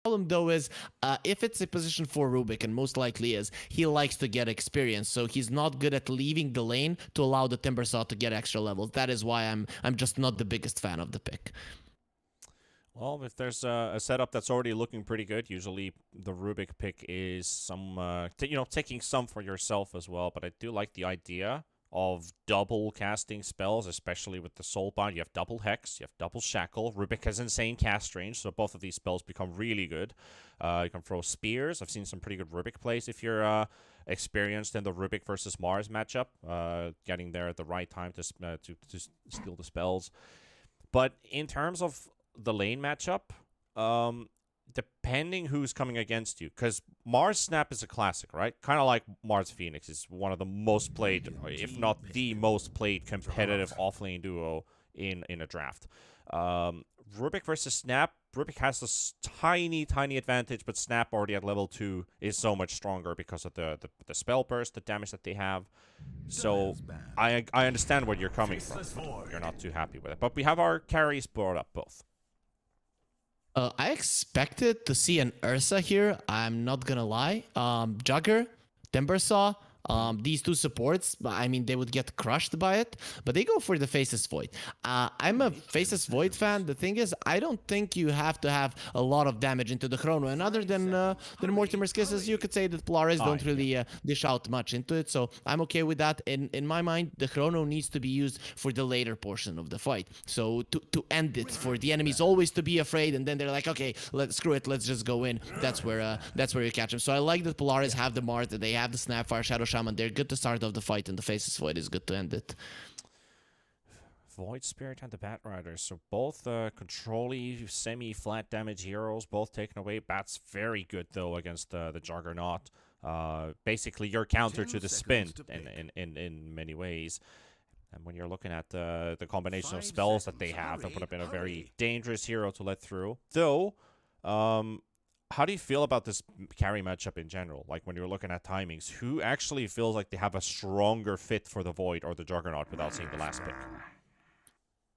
problem though is if it's a position for Rubik, and most likely is, he likes to get experience, so he's not good at leaving the lane to allow the Timbersaw to get extra levels. That is why I'm just not the biggest fan of the pick. Well, if there's a setup that's already looking pretty good, usually the Rubik pick is some, taking some for yourself as well. But I do like the idea of double casting spells, especially with the Soulbound. You have double Hex, you have double Shackle. Rubik has insane cast range, so both of these spells become really good. You can throw Spears. I've seen some pretty good Rubik plays if you're experienced in the Rubik versus Mars matchup, getting there at the right time to steal the spells. But in terms of the lane matchup, depending who's coming against you, because Mars Snap is a classic, right? Kind of like Mars Phoenix is one of the most played, if not the most played competitive offlane duo in a draft. Rubik versus Snap. Rubik has this tiny advantage, but Snap already at level 2 is so much stronger because of the spell burst, the damage that they have. So I understand where you're coming from. You're not too happy with it. But we have our carries brought up both. I expected to see an Ursa here. I'm not gonna lie. Jugger, Timbersaw, these two supports, I mean, they would get crushed by it, but they go for the Faceless Void. I'm a Faceless Void fan. The thing is, I don't think you have to have a lot of damage into the Chrono. And other than Mortimer's Kisses, you could say that Polaris don't really dish out much into it. So I'm okay with that. In my mind, the Chrono needs to be used for the later portion of the fight. So to end it, for the enemies always to be afraid, and then they're like, okay, screw it, let's just go in. That's where you catch them. So I like that Polaris have the Mars, that they have the Snapfire, Shadow Shaman. They're good to start off the fight, and the Faceless Void is good to end it. Void Spirit and the Bat Rider. So both control-y, semi-flat damage heroes, both taken away. Bat's very good, though, against the Juggernaut. Basically, your counter to the spin in many ways. And when you're looking at the combination of spells that they have, that would have been a very dangerous hero to let through. Though, how do you feel about this carry matchup in general? Like, when you're looking at timings, who actually feels like they have a stronger fit for the Void or the Juggernaut without seeing the last pick?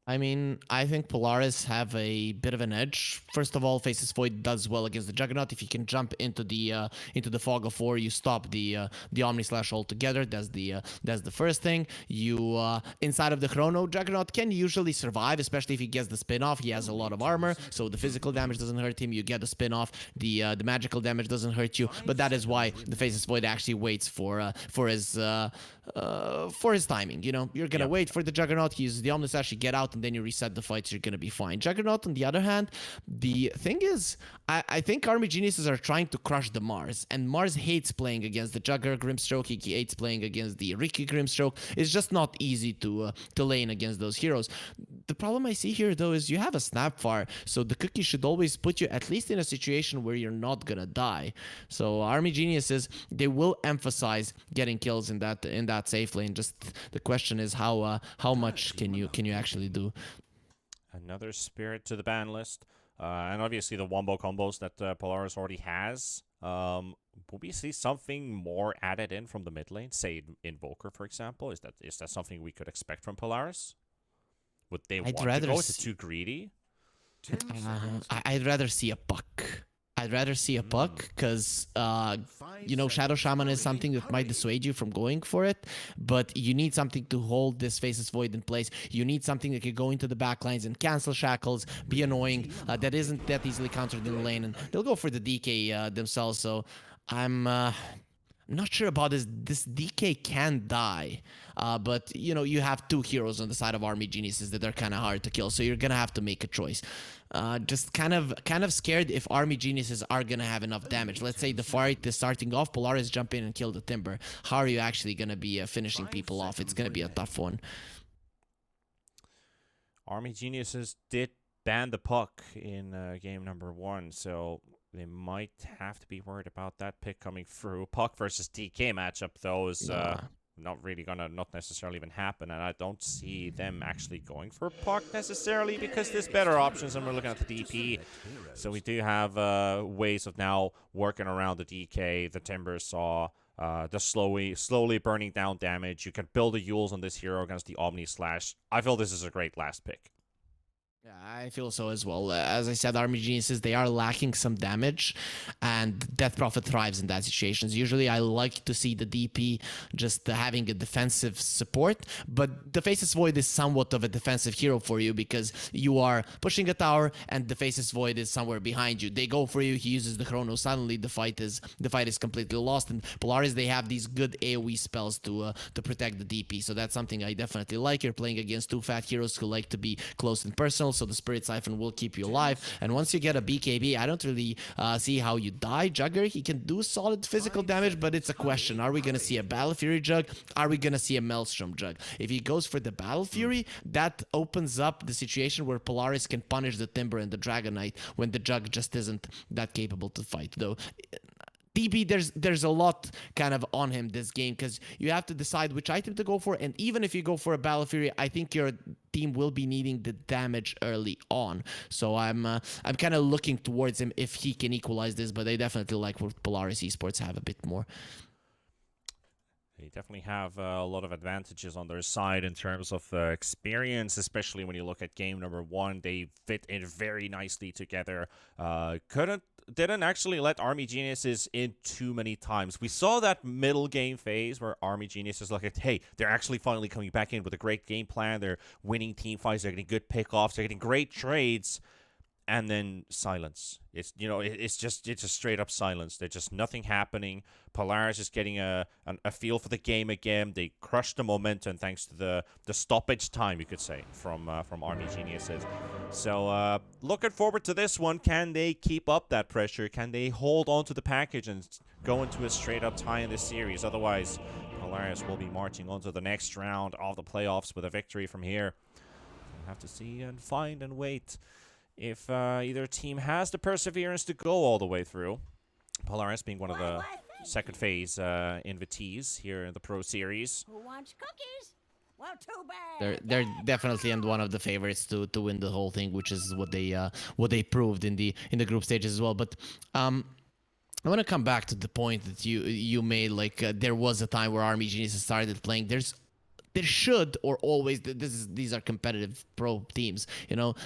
I mean, I think Polaris have a bit of an edge. First of all, Faceless Void does well against the Juggernaut. If you can jump into the Fog of War, you stop the Omni Slash altogether. That's the first thing. You inside of the Chrono, Juggernaut can usually survive, especially if he gets the spin off. He has a lot of armor, so the physical damage doesn't hurt him. You get the spin off. The magical damage doesn't hurt you. But that is why the Faceless Void actually waits for his timing. You know, you're gonna wait for the Juggernaut. He uses the Omni Slash. You get out, and then you reset the fights, you're gonna be fine. Juggernaut, on the other hand, the thing is, I think Army Geniuses are trying to crush the Mars, and Mars hates playing against the Jugger Grimstroke. He hates playing against the Ricky Grimstroke. It's just not easy to lane against those heroes. The problem I see here, though, is you have a Snapfire, so the cookie should always put you at least in a situation where you're not gonna die. So Army Geniuses, they will emphasize getting kills in that safe lane. Just the question is how much can you actually do? Another Spirit to the ban list. And obviously the wombo combos that Polaris already has. Will we see something more added in from the mid lane? Say Invoker, for example. Is that something we could expect from Polaris? Would they want to go? Is it too greedy? I'd rather see a Puck. I'd rather see a Puck because, Shadow Shaman is something that might dissuade you from going for it, but you need something to hold this Faceless Void in place. You need something that can go into the backlines and cancel shackles, be annoying, that isn't that easily countered in the lane, and they'll go for the DK themselves, so I'm not sure about this. This DK can die, but you have two heroes on the side of Army Geniuses that are kind of hard to kill, so you're gonna have to make a choice. Just kind of scared if Army Geniuses are gonna have enough damage. Let's say the fight is starting off, Polaris jump in and kill the Timber. How are you actually gonna be finishing people off? It's gonna be a tough one. Army Geniuses did ban the Puck in game number 1, so they might have to be worried about that pick coming through. Puck versus DK matchup, though, is not really gonna not necessarily even happen, and I don't see them actually going for Puck necessarily because there's better options, and we're looking at the DP. So we do have ways of now working around the DK, the Timbersaw, the slowly burning down damage. You can build the Yules on this hero against the Omni Slash. I feel this is a great last pick. Yeah, I feel so as well. As I said, Army Geniuses, they are lacking some damage, and Death Prophet thrives in that situations. Usually, I like to see the DP just having a defensive support, but the Faceless Void is somewhat of a defensive hero for you because you are pushing a tower, and the Faceless Void is somewhere behind you. They go for you, he uses the Chrono, suddenly the fight is completely lost, and Polaris, they have these good AoE spells to protect the DP, so that's something I definitely like. You're playing against two fat heroes who like to be close and personal, so the Spirit Siphon will keep you alive. And once you get a BKB, I don't really see how you die. Jugger, he can do solid physical damage, but it's a question. Are we going to see a Battle Fury Jug? Are we going to see a Maelstrom Jug? If he goes for the Battle Fury, that opens up the situation where Polaris can punish the Timber and the Dragon Knight when the Jug just isn't that capable to fight, though. DB, there's a lot kind of on him this game because you have to decide which item to go for, and even if you go for a Battle Fury, I think your team will be needing the damage early on. So I'm kind of looking towards him if he can equalize this, but I definitely like what Polaris Esports have a bit more. They definitely have a lot of advantages on their side in terms of experience, especially when you look at game number 1. They fit in very nicely together. Didn't actually let Army Geniuses in too many times. We saw that middle game phase where Army Geniuses look at, hey, they're actually finally coming back in with a great game plan. They're winning team fights. They're getting good pickoffs. They're getting great trades. And then silence. It's just straight up silence. There's just nothing happening. Polaris is getting a feel for the game again. They crushed the momentum thanks to the stoppage time, you could say, from Army Geniuses. So looking forward to this one. Can they keep up that pressure? Can they hold on to the package and go into a straight up tie in this series? Otherwise, Polaris will be marching on to the next round of the playoffs with a victory from here. We'll have to see and find and wait if either team has the perseverance to go all the way through. Polaris being one of the second phase invitees here in the Pro Series. Who wants cookies? Well, too bad. They're definitely and one of the favorites to win the whole thing, which is what they proved in the group stages as well. But I want to come back to the point that you made. Like there was a time where Army Geniuses started playing. There should or always these are competitive pro teams,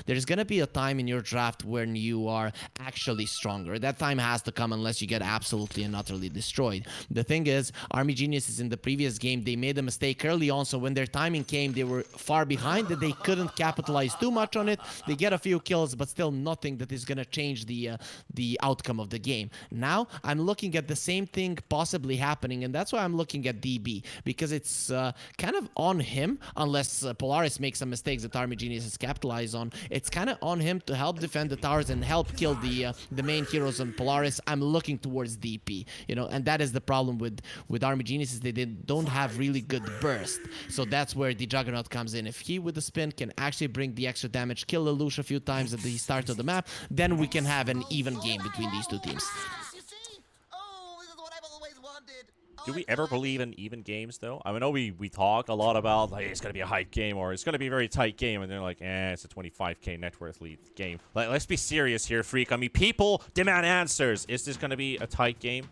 there's gonna be a time in your draft when you are actually stronger. That time has to come unless you get absolutely and utterly destroyed. The thing is, Army Geniuses in the previous game, they made a mistake early on, so when their timing came, they were far behind that they couldn't capitalize too much on it. They get a few kills, but still nothing that is gonna change the outcome of the game. Now I'm looking at the same thing possibly happening, and that's why I'm looking at DB, because it's kind of on him, unless Polaris makes some mistakes that Army Geniuses capitalize on. It's kind of on him to help defend the towers and help kill the main heroes on Polaris. I'm looking towards DP, and that is the problem with Army Geniuses. They don't have really good burst, so that's where the Juggernaut comes in. If he with the spin can actually bring the extra damage, kill Lelouch a few times at the start of the map, then we can have an even game between these two teams. Do we ever believe in even games, though? I know we talk a lot about, like, it's going to be a hype game or it's going to be a very tight game, and they're like, it's a 25k net worth lead game. Let's be serious here, Freak. I mean, people demand answers. Is this going to be a tight game?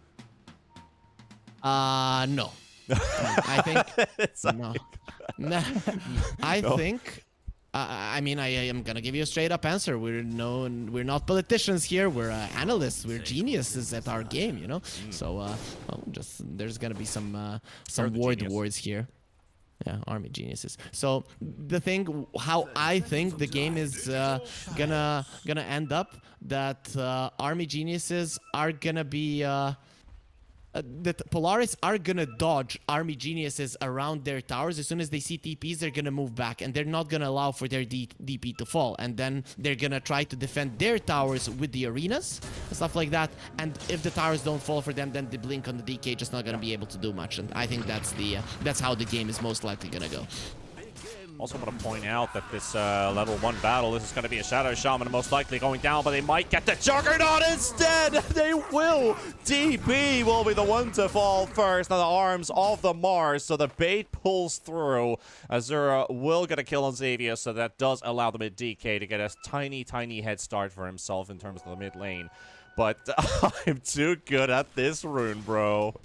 No. I think... no. I think... I mean, I am gonna give you a straight up answer. We're not politicians here. We're analysts. We're geniuses at our game, So, there's gonna be some words here. Yeah, Army Geniuses. So the thing, how I think the game is gonna end up, that Army Geniuses are gonna be. That Polaris are gonna dodge Army Geniuses around their towers. As soon as they see TPs, they're gonna move back, and they're not gonna allow for their DP to fall. And then they're gonna try to defend their towers with the arenas and stuff like that. And if the towers don't fall for them, then the blink on the DK just not gonna be able to do much. And I think that's how the game is most likely gonna go. Also want to point out that this level 1 battle, this is going to be a Shadow Shaman most likely going down, but they might get the Juggernaut instead! They will! DP will be the one to fall first on the arms of the Mars, so the bait pulls through. Azura will get a kill on Xavier, so that does allow the mid-DK to get a tiny, tiny head start for himself in terms of the mid lane. But I'm too good at this rune, bro.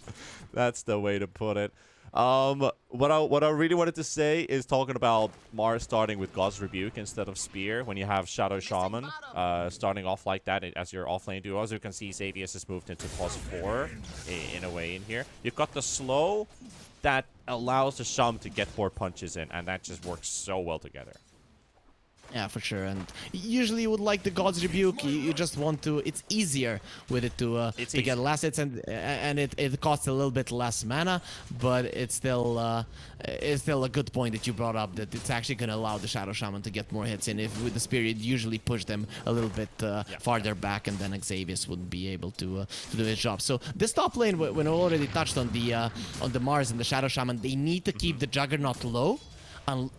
That's the way to put it. What I really wanted to say is talking about Mars starting with God's Rebuke instead of Spear when you have Shadow Shaman starting off like that as your offlane duo. As you can see, Xavius has moved into +4 in a way in here. You've got the slow that allows the Shaman to get 4 punches in, and that just works so well together. Yeah, for sure. And usually you would like the God's Rebuke. You just want to... It's easier with it to get last hits, and it costs a little bit less mana, but it's still a good point that you brought up, that it's actually going to allow the Shadow Shaman to get more hits in. If with the Spirit, usually push them a little bit farther back, and then Xavius would be able to do his job. So this top lane, when I already touched on the Mars and the Shadow Shaman, they need to keep the Juggernaut low.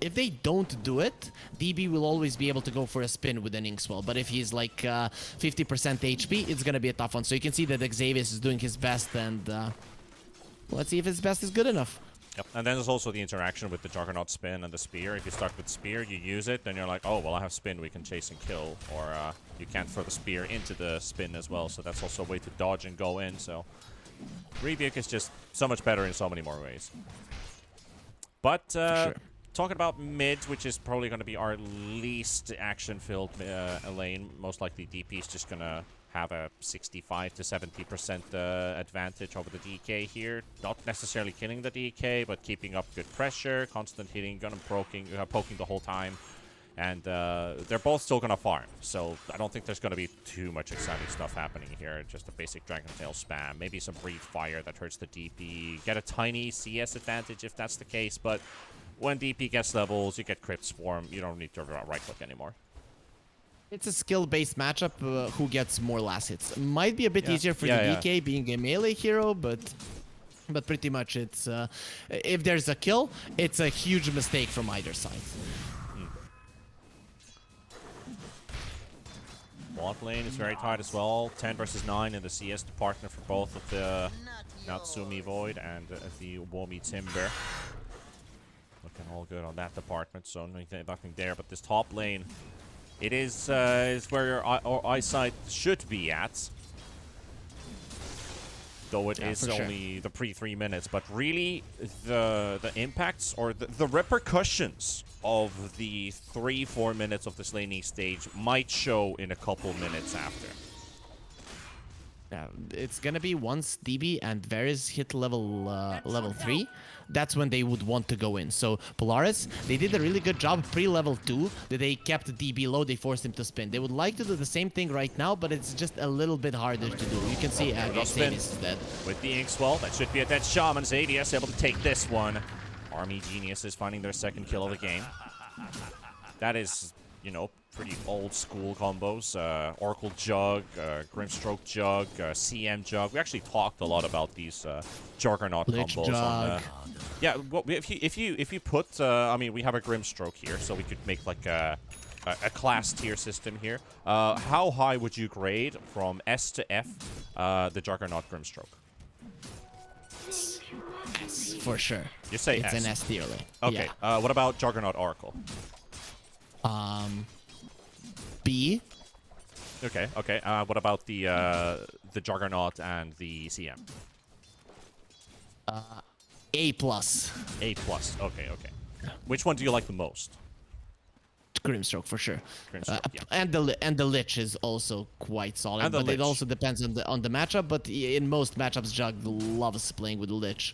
If they don't do it, DB will always be able to go for a spin with an Inkswell. But if he's like 50% HP, it's going to be a tough one. So you can see that Xavius is doing his best, and let's see if his best is good enough. Yep, and then there's also the interaction with the Juggernaut spin and the Spear. If you start with Spear, you use it, then you're like, oh, well, I have spin, we can chase and kill. Or you can't throw the Spear into the spin as well, so that's also a way to dodge and go in. So Rebuke is just so much better in so many more ways. But... Sure. Talking about mid, which is probably going to be our least action-filled lane, most likely DP is just going to have a 65 to 70% advantage over the DK here. Not necessarily killing the DK, but keeping up good pressure, constant hitting, gun and poking the whole time. And they're both still going to farm, so I don't think there's going to be too much exciting stuff happening here. Just a basic Dragon Tail spam, maybe some Breathe Fire that hurts the DP. Get a tiny CS advantage if that's the case, but... When DP gets levels, you get Crypt Swarm. You don't need to right-click anymore. It's a skill-based matchup. Who gets more last hits? Might be a bit easier for the DK being a melee hero, but pretty much it's... if there's a kill, it's a huge mistake from either side. Bot lane is very tight as well. 10 versus 9 in the CS department for both of the Natsumi Void and the Womi Timber. Looking all good on that department, so nothing there. But this top lane, it is where your eyesight should be at. Though it is only the pre-3 minutes. But really, the impacts or the repercussions of the 3-4 minutes of this laning stage might show in a couple minutes after. Yeah, it's gonna be once DB and Varys hit level 3, that's when they would want to go in. So Polaris, they did a really good job pre-level 2, that they kept DB low, they forced him to spin. They would like to do the same thing right now, but it's just a little bit harder to do. You can see Xavius is dead. With the Inkswell, that should be a dead Shaman. Xavius able to take this one. Army Geniuses finding their second kill of the game. That is, you know, pretty old school combos. Oracle Jug, Grimstroke Jug, CM Jug. We actually talked a lot about these Juggernaut Lich combos. Jug. Yeah, well, if you put, I mean, we have a Grimstroke here, so we could make like a class tier system here. How high would you grade from S to F the Juggernaut Grimstroke? S, for sure. You say it's S. an S tier lane. Okay. Yeah. What about Juggernaut Oracle? B. Okay. What about the Juggernaut and the CM? A plus. A plus. Okay. Which one do you like the most? Grimstroke for sure. Grimstroke, yeah. And the Lich is also quite solid, but it also depends on the matchup. But in most matchups, Jug loves playing with Lich.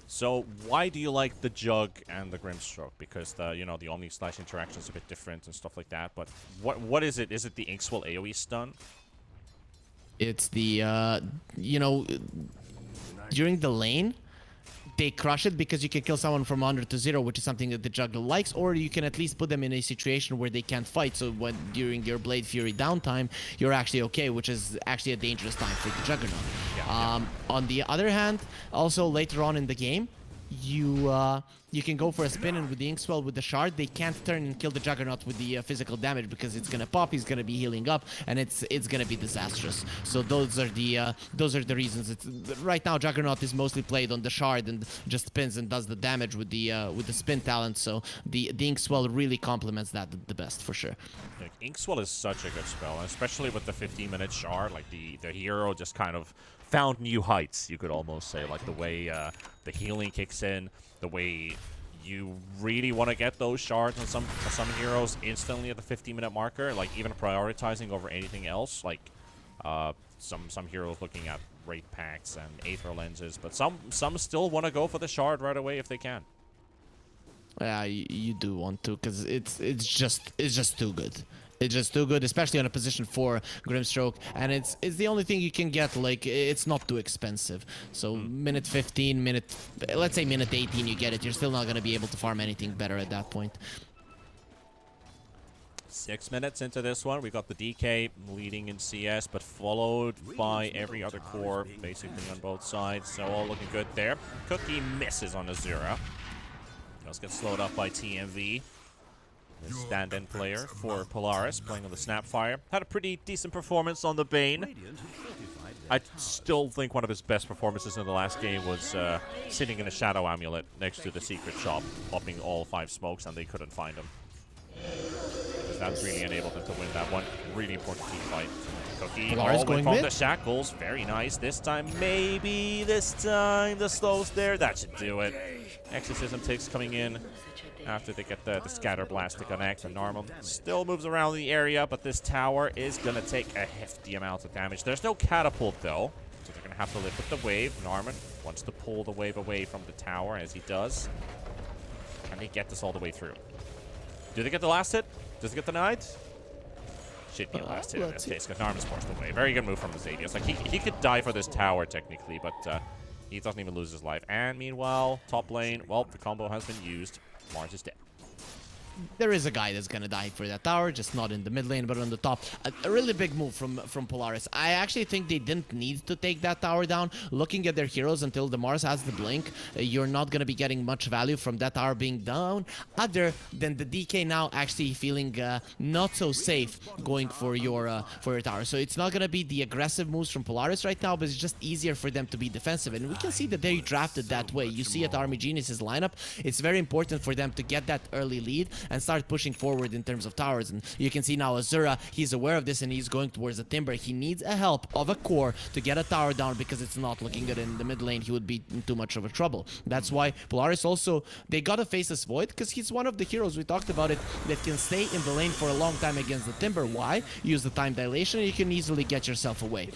So why do you like the Jug and the Grimstroke? Because the Omni Slash interaction is a bit different and stuff like that. But what is it? Is it the Inkswell AoE stun? It's the during the lane, they crush it because you can kill someone from 100 to 0, which is something that the Jug likes, or you can at least put them in a situation where they can't fight. So when during your Blade Fury downtime, you're actually okay, which is actually a dangerous time for the On the other hand, also later on in the game, you you can go for a spin, and with the Inkswell with the shard, they can't turn and kill the Juggernaut with the physical damage because it's gonna pop, he's gonna be healing up, and it's gonna be disastrous. So those are the reasons. Right now Juggernaut is mostly played on the shard and just spins and does the damage with the spin talent. So the Inkswell really complements that the best for sure. Like, Inkswell is such a good spell, especially with the 15-minute shard. Like the hero just kind of found new heights, you could almost say. Like the way the healing kicks in, the way you really want to get those shards on some heroes instantly at the 15-minute marker. Like even prioritizing over anything else. Like some heroes looking at Wraith Packs and Aether Lenses, but some still want to go for the shard right away if they can. Yeah, you do want to, because it's just too good. It's just too good, especially on a position 4 Grimstroke, and it's the only thing you can get. Like, it's not too expensive. So minute 15, let's say minute 18, you get it. You're still not gonna be able to farm anything better at that point. 6 minutes into this one, we got the DK leading in CS, but followed by every other core, basically on both sides. So all looking good there. Cookie misses on Azura. Does get slowed up by TMV. The stand-in player for Polaris, playing on the Snapfire. Had a pretty decent performance on the Bane. I still think one of his best performances in the last game was sitting in a Shadow Amulet next to the secret shop, popping all 5 smokes, and they couldn't find him. Because that really enabled them to win that one. Really important team fight. Cookie Polaris all going from mid. the shackles. Very nice. This time, maybe this time the slows there. That should do it. Exorcism ticks coming in after they get the scatter blast to connect. And Narman still moves around the area, but this tower is going to take a hefty amount of damage. There's no catapult, though, so they're going to have to live with the wave. Narman wants to pull the wave away from the tower, as he does. Can they get this all the way through? Do they get the last hit? Does it get denied? Should be a last hit in this case, because Narman's forced away. Very good move from the Zadius. Like, he could die for this tower, technically, but he doesn't even lose his life. And meanwhile, top lane, well, the combo has been used. Mars is dead. There is a guy that's gonna die for that tower, just not in the mid lane, but on the top. A really big move from Polaris. I actually think they didn't need to take that tower down. Looking at their heroes, until the Mars has the blink, you're not gonna be getting much value from that tower being down, other than the DK now actually feeling not so safe going for your tower. So it's not gonna be the aggressive moves from Polaris right now, but it's just easier for them to be defensive, and we can see that they drafted that way. You see at Army Genius's lineup, it's very important for them to get that early lead and start pushing forward in terms of towers. And you can see now Azura, he's aware of this and he's going towards the Timber. He needs a help of a core to get a tower down, because it's not looking good in the mid lane. He would be in too much of a trouble. That's why Polaris also, they gotta face this Void, because he's one of the heroes, we talked about it, that can stay in the lane for a long time against the Timber. Why? Use the time dilation and you can easily get yourself away.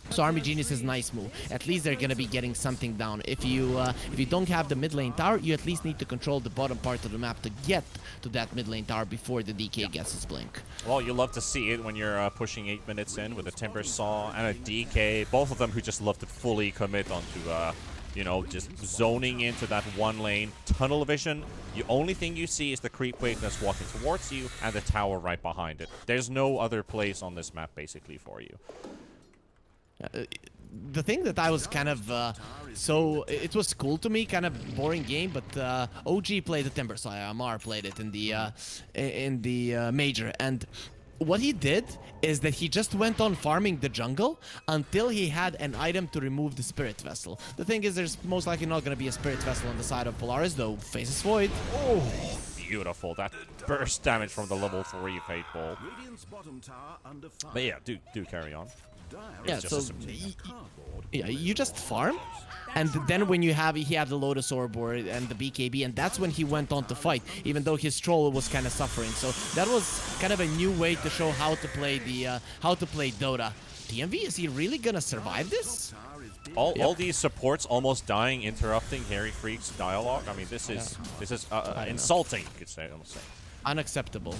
So Army Genius is a nice move. At least they're gonna be getting something down. If you don't have the mid lane tower, you at least need to control the bottom part of the map to get to that mid lane tower before the DK gets his blink. Well, you love to see it when you're pushing 8 minutes in with a Timber Saw and a DK. Both of them who just love to fully commit onto, you know, just zoning into that one lane. Tunnel vision, the only thing you see is the creep wave that's walking towards you and the tower right behind it. There's no other place on this map, basically, for you. The thing that I was kind of so it was cool to me, kind of boring game, but OG played the Timber, so Amar played it in the major, and what he did is that he just went on farming the jungle until he had an item to remove the Spirit Vessel. The thing is, there's most likely not going to be a Spirit Vessel on the side of Polaris, though faces Void. Oh, beautiful. That burst damage from the level 3 Fate Ball. But yeah, do carry on. Yeah, so you just farm, and then when he had the Lotus Orb and the BKB, and that's when he went on to fight, even though his troll was kind of suffering. So that was kind of a new way to show how to play Dota. TMV, is he really gonna survive this? All these supports almost dying, interrupting Harry Freak's dialogue. I mean, this is insulting, you could say, almost say. Unacceptable.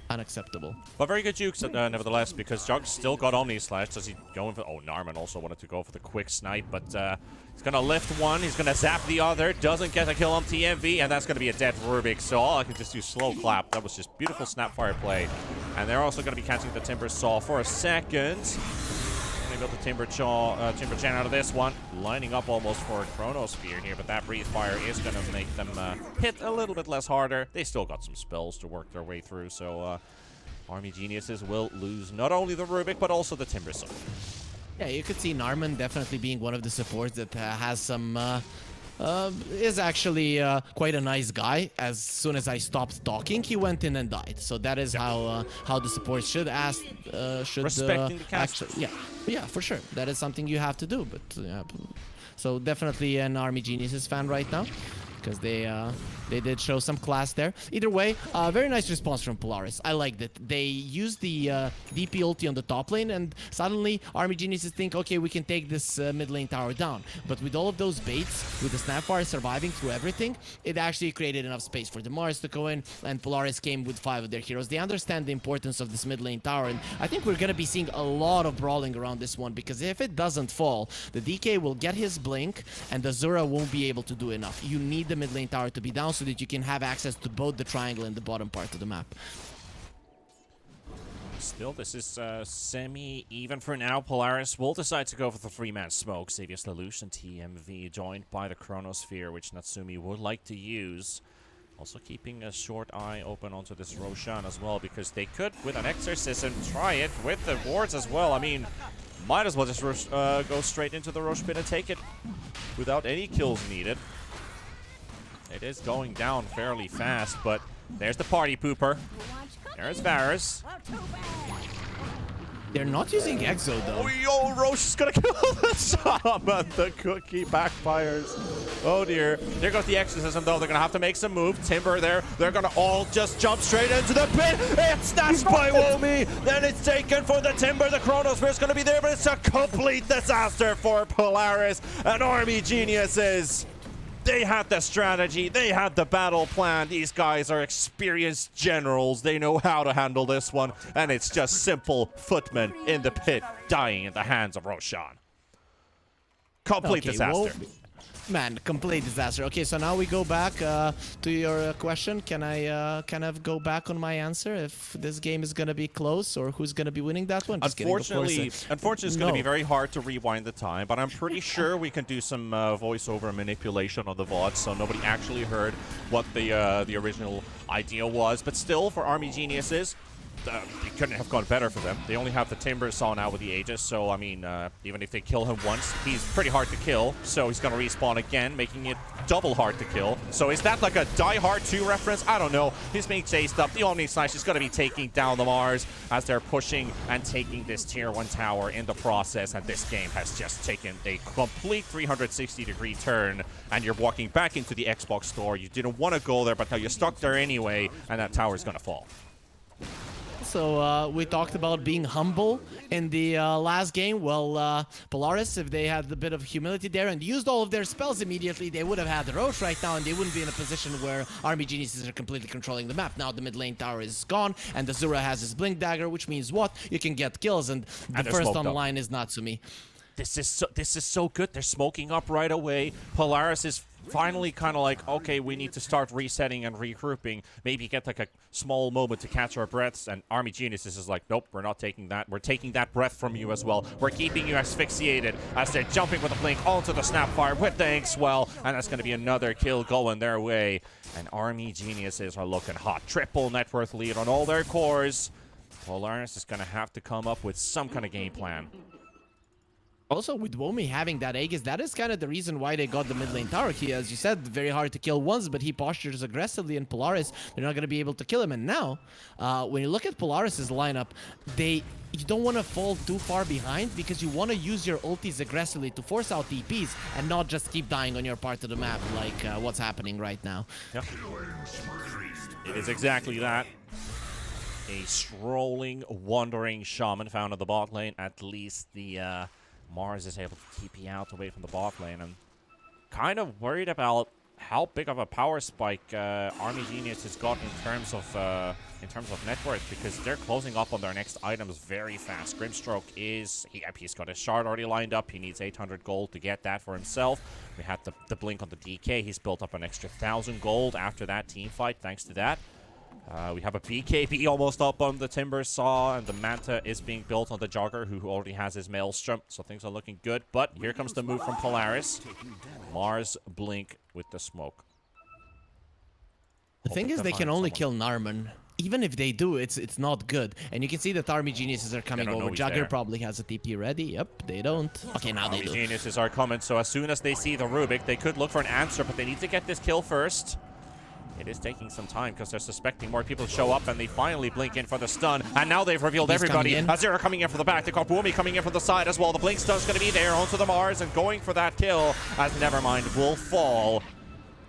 Unacceptable. But very good jukes, nevertheless, because Jug still got Omni Slash. Does he go in for... Oh, Narman also wanted to go for the quick snipe, but he's going to lift one. He's going to zap the other. Doesn't get a kill on TMV, and that's going to be a dead Rubik. So all I can just do slow clap. That was just beautiful Snapfire play. And they're also going to be catching the Timber Saw for a second. to build the Timber Chan out of this one. Lining up almost for a Chronosphere here, but that Breathe Fire is going to make them hit a little bit less harder. They still got some spells to work their way through, so Army Geniuses will lose not only the Rubik, but also the Timber Sword. Yeah, you could see Narman definitely being one of the supports that has some... is actually quite a nice guy. As soon as I stopped talking, he went in and died. So that is how the supports should ask. Respecting the casters. Yeah, for sure. That is something you have to do. But so definitely an Army Geniuses fan right now, because they did show some class there. Either way, very nice response from Polaris. I liked it. They used the DP ulti on the top lane, and suddenly Army Geniuses think, okay, we can take this mid lane tower down. But with all of those baits, with the Snapfire surviving through everything, it actually created enough space for the Mars to go in, and Polaris came with 5 of their heroes. They understand the importance of this mid lane tower, and I think we're going to be seeing a lot of brawling around this one, because if it doesn't fall, the DK will get his blink, and the Zura won't be able to do enough. You need the mid lane tower to be down so that you can have access to both the triangle and the bottom part of the map. Still, this is semi-even for now. Polaris will decide to go for the 3-man smoke. Xavier's Lelouch and TMV joined by the Chronosphere, which Natsumi would like to use. Also keeping a short eye open onto this Roshan as well, because they could, with an Exorcism, try it with the wards as well. I mean, might as well just go straight into the Rosh pit and take it without any kills needed. It is going down fairly fast, but there's the party pooper. There's Varus. They're not using Exo though. Oh, yo, Roche is gonna kill the Shaman. The cookie backfires. Oh dear. There goes the Exorcism though. They're gonna have to make some moves. Timber there. They're gonna all just jump straight into the pit. It's snatched by Womi. Then it's taken for the Timber. The Chronosphere is gonna be there, but it's a complete disaster for Polaris and Army Geniuses. They had the strategy, they had the battle plan. These guys are experienced generals. They know how to handle this one. And it's just simple footmen in the pit dying in the hands of Roshan. Complete disaster. Man, complete disaster. Okay, so now we go back to your question. Can I kind of go back on my answer if this game is going to be close or who's going to be winning that one? Unfortunately, it's going to be very hard to rewind the time, but I'm pretty sure we can do some voiceover manipulation on the VOD, so nobody actually heard what the original idea was. But still, for Army Geniuses, it couldn't have gone better for them. They only have the Timber Saw now with the Aegis, so I mean, even if they kill him once, he's pretty hard to kill, so he's gonna respawn again, making it double hard to kill. So is that like a Die Hard 2 reference? I don't know. He's being chased up. The Omni Slash is gonna be taking down the Mars as they're pushing and taking this tier 1 tower in the process, and this game has just taken a complete 360-degree turn, and you're walking back into the Xbox store. You didn't want to go there, but now you're stuck there anyway, and that tower is gonna fall. So we talked about being humble in the last game. Well, Polaris, if they had a bit of humility there and used all of their spells immediately, they would have had the Roche right now, and they wouldn't be in a position where Army Geniuses are completely controlling the map. Now the mid lane tower is gone, and the Zura has his Blink Dagger, which means what? You can get kills, and the first on the line is Natsumi. This is so good. They're smoking up right away. Polaris is finally kind of like, okay, we need to start resetting and regrouping. Maybe get like a small moment to catch our breaths. And Army Geniuses is like, nope, we're not taking that. We're taking that breath from you as well. We're keeping you asphyxiated as they're jumping with a blink onto the Snapfire with the Inkswell. And that's going to be another kill going their way. And Army Geniuses are looking hot. Triple net worth lead on all their cores. Polaris is going to have to come up with some kind of game plan. Also, with Womi having that Aegis, that is kind of the reason why they got the mid lane tower. He, as you said, very hard to kill once, but he postures aggressively, and Polaris, they're not going to be able to kill him. And now, when you look at Polaris's lineup, you don't want to fall too far behind, because you want to use your ultis aggressively to force out TPs and not just keep dying on your part of the map like what's happening right now. Yep. It is exactly that. A strolling, wandering shaman found in the bot lane. At least the Mars is able to TP out away from the bot lane. I'm kind of worried about how big of a power spike Army Genius has got in terms of net worth, because they're closing up on their next items very fast. Grimstroke he's got his shard already lined up. He needs 800 gold to get that for himself. We had the blink on the DK. He's built up an extra 1,000 gold after that team fight, thanks to that. We have a BKB almost up on the Timber Saw, and the Manta is being built on the Jogger, who already has his Maelstrom, so things are looking good. But here comes the move from Polaris. Mars Blink with the smoke. The thing is, they can only kill Narman. Even if they do, it's not good. And you can see that Army Geniuses are coming over. Jugger probably has a TP ready. Yep, they don't. Okay, now they do. Army Geniuses are coming, so as soon as they see the Rubik, they could look for an answer, but they need to get this kill first. It is taking some time because they're suspecting more people show up, and they finally blink in for the stun. And now they've revealed everybody. Azira coming in for the back. They got Boomy coming in from the side as well. The blink stun's going to be there onto the Mars and going for that kill as Nevermind will fall.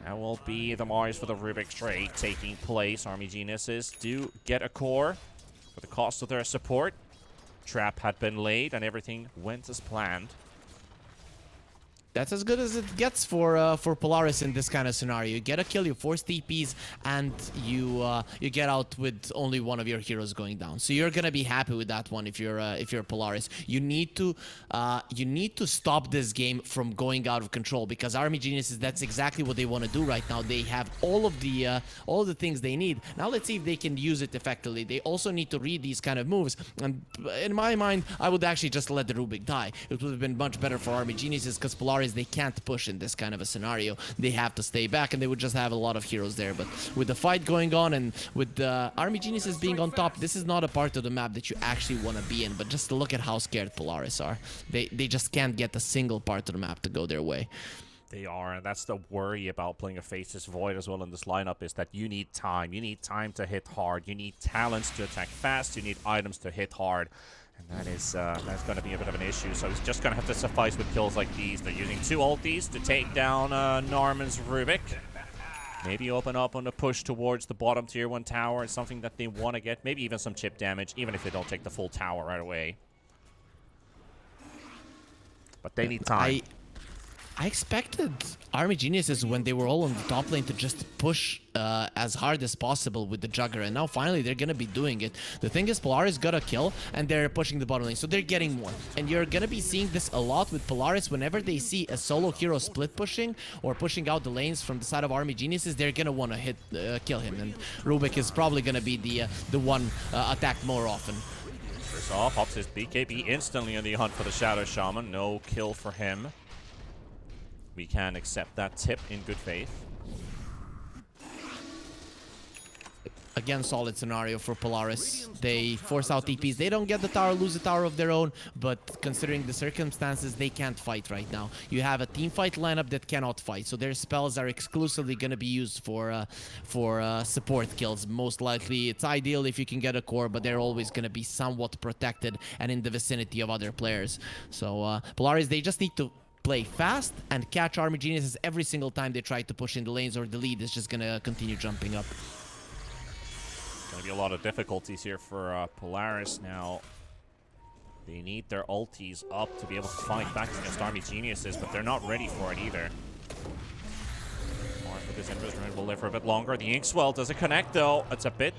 That will be the Mars for the Rubik trade taking place. Army Geniuses do get a core for the cost of their support. Trap had been laid and everything went as planned. That's as good as it gets for Polaris in this kind of scenario. You get a kill, you force TPs, and you get out with only one of your heroes going down. So you're gonna be happy with that one if you're Polaris. You need to stop this game from going out of control, because Army Geniuses, that's exactly what they want to do right now. They have all of the things they need. Now let's see if they can use it effectively. They also need to read these kind of moves, and in my mind, I would actually just let the Rubik die. It would have been much better for Army Geniuses, because Polaris, they can't push in this kind of a scenario. They have to stay back, and they would just have a lot of heroes there. But with the fight going on and with the Army Geniuses being on top, this is not a part of the map that you actually want to be in. But just look at how scared Polaris are. They just can't get a single part of the map to go their way. They are, and that's the worry about playing a Faceless Void as well in this lineup, is that you need time. You need time to hit hard. You need talents to attack fast. You need items to hit hard. And that is that's going to be a bit of an issue. So it's just going to have to suffice with kills like these. They're using 2 ultis to take down Narman's Rubik. Maybe open up on the push towards the bottom tier 1 tower is something that they want to get. Maybe even some chip damage, even if they don't take the full tower right away. But they need time. I expected Army Geniuses, when they were all on the top lane, to just push as hard as possible with the Jugger, and now finally they're gonna be doing it. The thing is, Polaris got a kill, and they're pushing the bottom lane, so they're getting more. And you're gonna be seeing this a lot with Polaris. Whenever they see a solo hero split pushing or pushing out the lanes from the side of Army Geniuses, they're gonna want to kill him, and Rubik is probably gonna be the one attacked more often. Saw pops his BKB instantly in the hunt for the Shadow Shaman. No kill for him. We can accept that tip in good faith. Again, solid scenario for Polaris. They force out TPs. They don't get the tower, lose a tower of their own, but considering the circumstances, they can't fight right now. You have a team fight lineup that cannot fight, so their spells are exclusively going to be used for support kills. Most likely, it's ideal if you can get a core, but they're always going to be somewhat protected and in the vicinity of other players. So Polaris, they just need to play fast and catch Army Geniuses every single time they try to push in the lanes, or the lead is just gonna continue jumping up. Gonna be a lot of difficulties here for Polaris now. They need their ultis up to be able to fight back against Army Geniuses, but they're not ready for it either. Mars with his Invis will live for a bit longer. The Inkswell doesn't connect though. It's a bit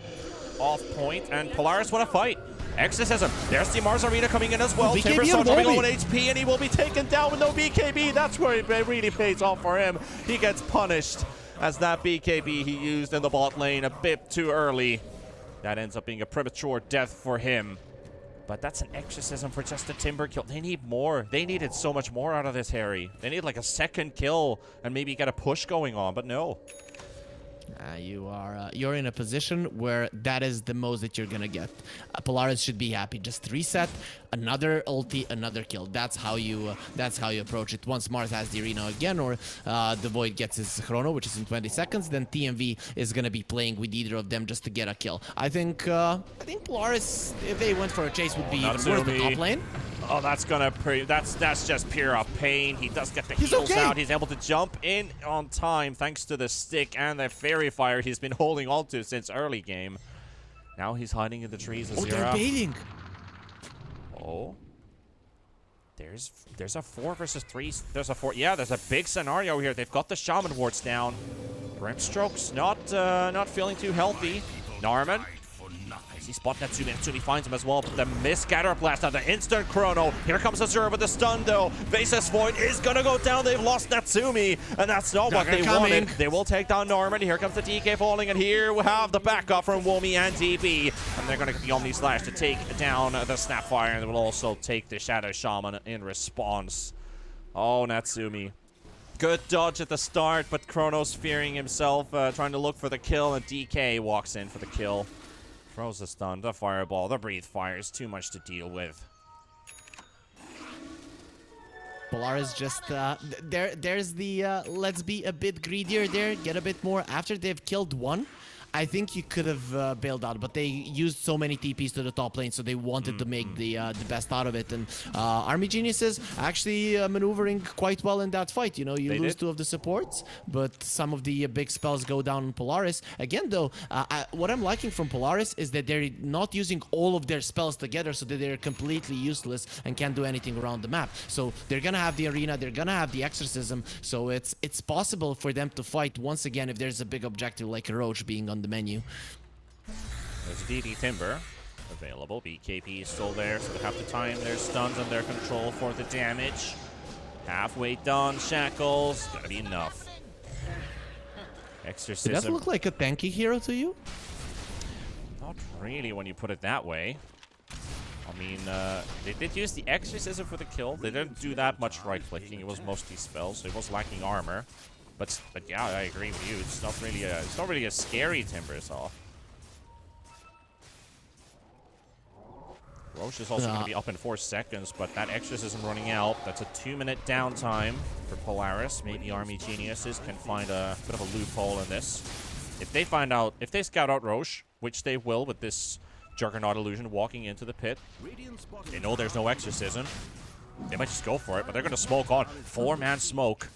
off point, and Polaris want to fight. Exorcism. There's the Mars Arena coming in as well. Timber Saw dropping low in HP, and he will be taken down with no BKB. That's where it really pays off for him. He gets punished as that BKB he used in the bot lane a bit too early. That ends up being a premature death for him. But that's an Exorcism for just a Timber kill. They need more. They needed so much more out of this, Harry. They need like a second kill and maybe get a push going on, but no. You're in a position where that is the most that you're gonna get. Polaris should be happy. Just reset, another ulti, another kill. That's how you approach it. Once Mars has the arena again, or the Void gets his chrono, which is in 20 seconds, then TMV is gonna be playing with either of them just to get a kill. I think Polaris, if they went for a chase, would be even worse the top lane. Oh, that's just pure up pain. He does get the heals out. He's able to jump in on time thanks to the stick and the Fairy Fire he's been holding on to since early game. Now he's hiding in the trees. Oh, they're baiting. Oh. There's a 4 versus 3. There's a 4. Yeah, there's a big scenario here. They've got the Shaman wards down. Brimstroke's not feeling too healthy. Narman he spot Natsumi? Natsumi finds him as well, but the missed scatter blast now, the instant chrono. Here comes Azura with the stun though. BTS Void is gonna go down. They've lost Natsumi, and that's not what they wanted. They will take down Norman. Here comes the DK falling, and here we have the backup from Womi and DB. And they're gonna get the Omni Slash to take down the Snapfire, and they will also take the Shadow Shaman in response. Oh, Natsumi. Good dodge at the start, but Chrono's fearing himself, trying to look for the kill, and DK walks in for the kill. Throws the stun, the fireball, the breathe fire is too much to deal with. Polaris just, there's the, let's be a bit greedier there, get a bit more. After they've killed one, I think you could have bailed out, but they used so many TPs to the top lane, so they wanted to make the best out of it. And Army Geniuses actually maneuvering quite well in that fight. You know, you lose two of the supports, but some of the big spells go down on Polaris. Again, though, what I'm liking from Polaris is that they're not using all of their spells together, so that they're completely useless and can't do anything around the map. So they're gonna have the arena, they're gonna have the exorcism, so it's possible for them to fight once again if there's a big objective like a Roach being on the menu. There's DD Timber available. BKB is still there, so they have to time their stuns and their control for the damage. Halfway done, Shackles. Gotta be enough. Exorcism. Does that look like a tanky hero to you? Not really when you put it that way. I mean, they did use the Exorcism for the kill. They didn't do that much right-clicking. It was mostly spells, so it was lacking armor. But yeah, I agree with you. It's not really a scary Timbersaw. Roche is also going to be up in 4 seconds, but that Exorcism running out. That's a 2-minute downtime for Polaris. Maybe Army Geniuses can find a bit of a loophole in this. If they scout out Roche, which they will with this Juggernaut illusion walking into the pit, they know there's no Exorcism. They might just go for it, but they're going to smoke on. 4-man smoke.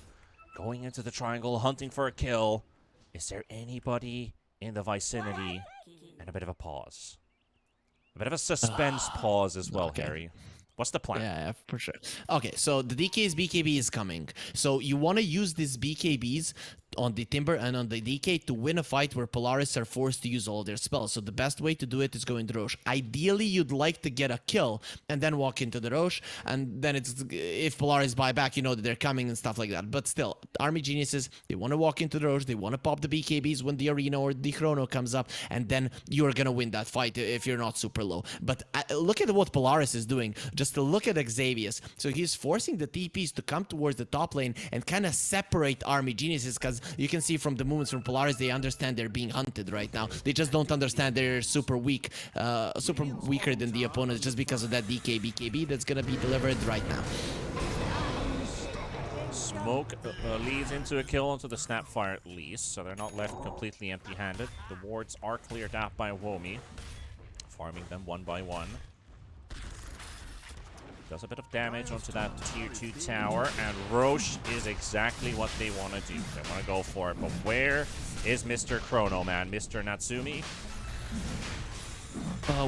Going into the triangle, hunting for a kill. Is there anybody in the vicinity? And a bit of a pause. A bit of a suspense pause as well, Harry. What's the plan? Yeah, for sure. Okay, so the DK's BKB is coming. So you want to use these BKBs on the Timber and on the DK to win a fight where Polaris are forced to use all their spells. So the best way to do it is go into Roche. Ideally, you'd like to get a kill and then walk into the Roche, and then it's, if Polaris buy back, you know that they're coming and stuff like that. But still, Army Geniuses, they want to walk into the Roche, they want to pop the BKBs when the arena or the chrono comes up, and then you're gonna win that fight if you're not super low. But look at what Polaris is doing. Just to look at Xavius. So he's forcing the TPs to come towards the top lane and kind of separate Army Geniuses, because you can see from the movements from Polaris, they understand they're being hunted right now. They just don't understand they're super weak, super weaker than the opponents just because of that DK BKB that's gonna be delivered right now. Smoke leads into a kill onto the Snapfire at least, so they're not left completely empty-handed. The wards are cleared out by Womi, farming them one by one. Does a bit of damage onto that tier 2 tower, and Roche is exactly what they want to do. They want to go for it, but where is Mr. Chrono, man? Mr. Natsumi?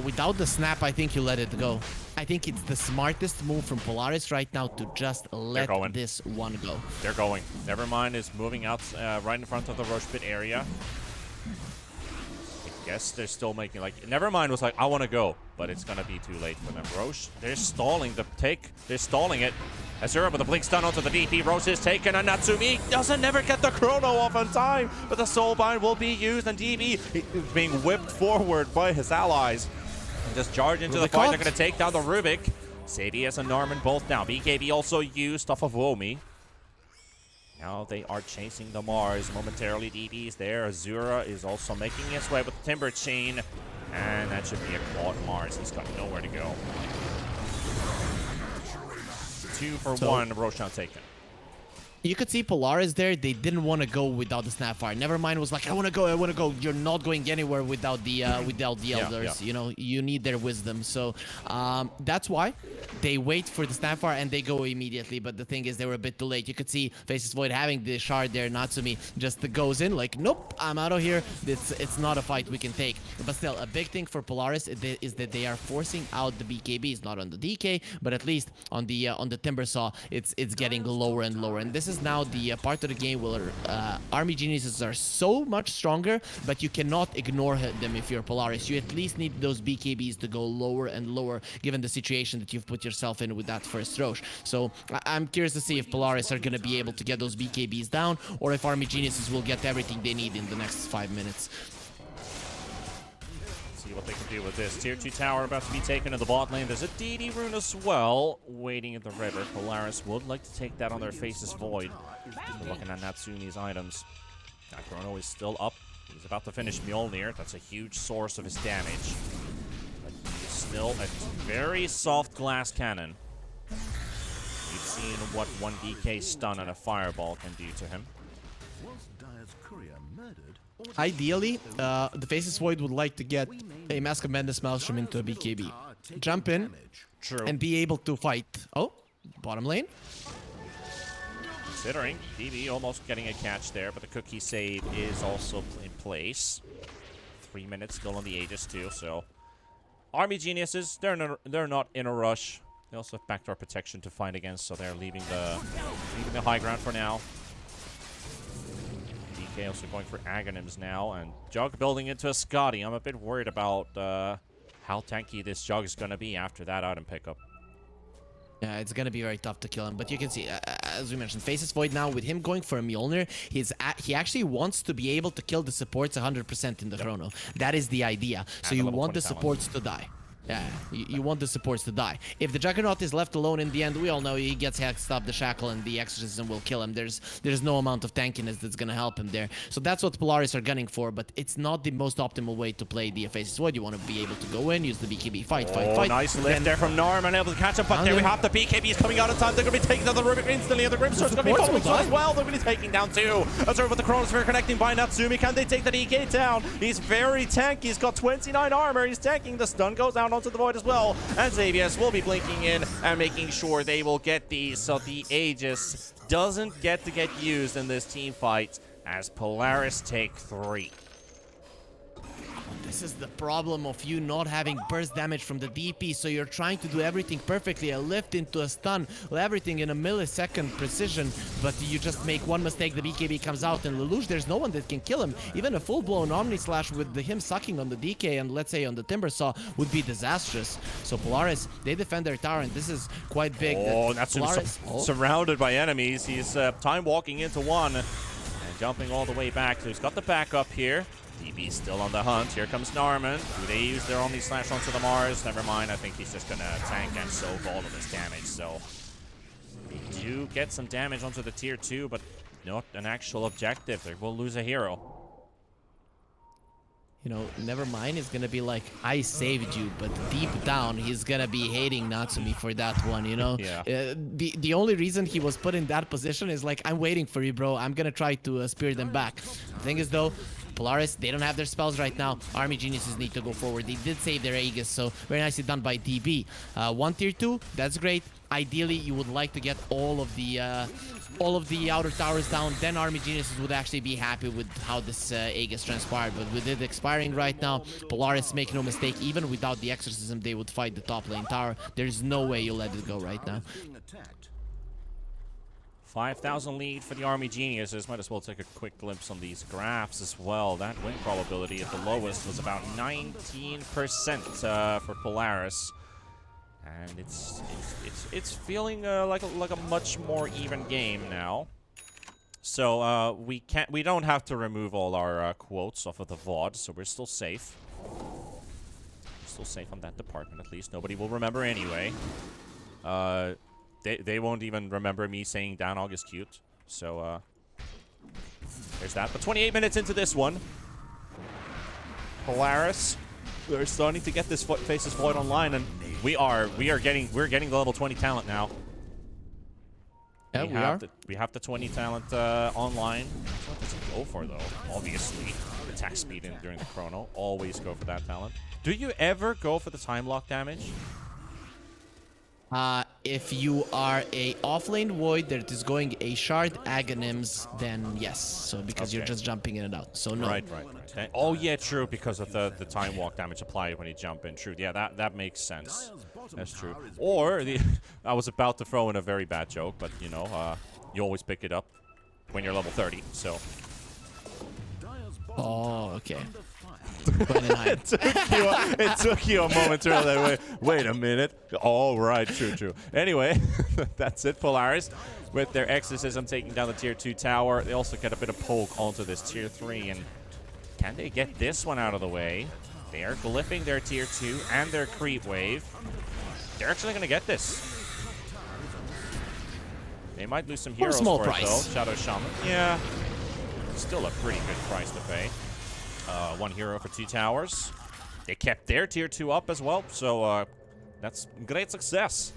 Without the snap, I think you let it go. I think it's the smartest move from Polaris right now to just let this one go. They're going. Nevermind is moving out right in front of the Roche pit area. I guess they're still making, like, Nevermind was like, I want to go, but it's going to be too late for them. Roche, they're stalling the take. They're stalling it. Azura with a blink stun onto the DP. Roche is taken, and Natsumi doesn't never get the chrono off on time, but the Soulbind will be used, and DB is being whipped forward by his allies. And just charge into the fight. They're going to take down the Rubik. Sadius and Norman both down. BKB also used off of Womi. Now they are chasing the Mars. Momentarily, DB is there. Azura is also making his way with the Timber Chain. And that should be a quad Mars. He's got nowhere to go. 2 for 1, Roshan taken. You could see Polaris there. They didn't want to go without the Snapfire. Nevermind was like, I want to go, I want to go. You're not going anywhere without the Elders. Yeah. You know, you need their wisdom. So that's why they wait for the Snapfire and they go immediately. But the thing is, they were a bit too late. You could see Faceless Void having the shard there. Natsumi just goes in like, nope, I'm out of here. It's not a fight we can take. But still, a big thing for Polaris is that they are forcing out the BKBs, not on the DK, but at least on the Timbersaw, it's getting lower and lower. And this is now the part of the game where Army Geniuses are so much stronger, but you cannot ignore them if you're Polaris. You at least need those BKBs to go lower and lower, given the situation that you've put yourself in with that first Roche. So I'm curious to see if Polaris are going to be able to get those BKBs down, or if Army Geniuses will get everything they need in the next 5 minutes. See what they can do with this. Tier 2 tower about to be taken in the bot lane. There's a DD rune as well, waiting in the river. Polaris would like to take that on their Faces Void. They're looking at Natsumi's items. That Chrono is still up. He's about to finish Mjolnir. That's a huge source of his damage. But he is still a very soft glass cannon. We've seen what 1 DK stun and a fireball can do to him. Ideally, the Faces Void would like to get a Mask of Madness Maelstrom into a BKB. Jump in and be able to fight. Oh, bottom lane. Considering DB almost getting a catch there, but the cookie save is also in place. 3 minutes still on the Aegis too, so Army Geniuses, they're not in a rush. They also have backdoor protection to fight against, so they're leaving the high ground for now. DK also going for Aghanims now, and Jug building into a Scotty. I'm a bit worried about how tanky this Jug is going to be after that item pickup. Yeah, it's going to be very tough to kill him. But you can see, as we mentioned, Faces Void now, with him going for a Mjolnir, he actually wants to be able to kill the supports 100% in the Chrono. That is the idea. So you want the supports to die. Yeah, you want the supports to die. If the Juggernaut is left alone in the end, we all know he gets hexed up, the Shackle and the Exorcism will kill him. There's no amount of tankiness that's going to help him there. So that's what Polaris are gunning for, but it's not the most optimal way to play the Faces Void. You want to be able to go in, use the BKB, fight. Nice lift there from Norman, able to catch him, but there we have the BKBs coming out of time. They're going to be taking down the Rubik instantly, and the Grimsword's going to be following as well. They're going to be taking down 2. Observe with the Chronosphere connecting by Natsumi. Can they take the DK down? He's very tanky. He's got 29 armor. He's tanking. The stun goes out onto the Void as well. And Xavius will be blinking in and making sure they will get these, so the Aegis doesn't get used in this team fight as Polaris take 3. This is the problem of you not having burst damage from the DP, so you're trying to do everything perfectly, a lift into a stun, everything in a millisecond precision, but you just make one mistake, the BKB comes out, and Lelouch, there's no one that can kill him. Even a full-blown Omni Slash with him sucking on the DK and let's say on the Timbersaw would be disastrous. So Polaris, they defend their tower, and this is quite big. Oh, Natsumi's surrounded by enemies. He's time walking into one and jumping all the way back. So he's got the backup here. DB's still on the hunt. Here comes Norman. Do they use their Omni Slash onto the Mars? Never mind. I think he's just going to tank and soak all of his damage. So they do get some damage onto the tier 2, but not an actual objective. They will lose a hero. You know, never mind. It's going to be like, I saved you, but deep down, he's going to be hating Natsumi for that one, you know? Yeah. The only reason he was put in that position is like, I'm waiting for you, bro. I'm going to try to spirit them back. The thing is, though, Polaris, they don't have their spells right now. Army Geniuses need to go forward. They did save their Aegis, so very nicely done by DB. 1 tier 2, that's great. Ideally, you would like to get all of the outer towers down. Then Army Geniuses would actually be happy with how this Aegis transpired. But with it expiring right now, Polaris, make no mistake, even without the Exorcism, they would fight the top lane tower. There's no way you let it go right now. 5,000 lead for the Army Geniuses. Might as well take a quick glimpse on these graphs as well. That win probability at the lowest was about 19% for Polaris. And it's feeling like a much more even game now. So we don't have to remove all our quotes off of the VOD, so we're still safe. Still safe on that department at least. Nobody will remember anyway. They won't even remember me saying Dan Og is cute. So there's that. But 28 minutes into this one, Polaris, they're starting to get this Faces Void online, and we're getting the level 20 talent now. Yeah, we have the 20 talent online. What does it go for though? Obviously, attack speed during the chrono. Always go for that talent. Do you ever go for the time lock damage? If you are a offlane void that is going a shard agonyms, then yes. So because you're Okay. just jumping in and out. So no. Right. Oh yeah, true, because of the time walk damage applied when you jump in. True. Yeah, that makes sense. That's true. Or I was about to throw in a very bad joke, but you know, you always pick it up when you're level 30. So. Oh, okay. It took you a moment to realize, wait a minute. All right, true. Anyway, that's it. Polaris with their exorcism taking down the tier 2 tower. They also get a bit of poke onto this tier 3, and can they get this one out of the way? They are glyphing their tier 2 and their creep wave. They're actually going to get this. They might lose some heroes small for price. it, though. Shadow Shaman. Yeah. Still a pretty good price to pay. 1 hero for 2 towers. They kept their tier 2 up as well, so that's great success.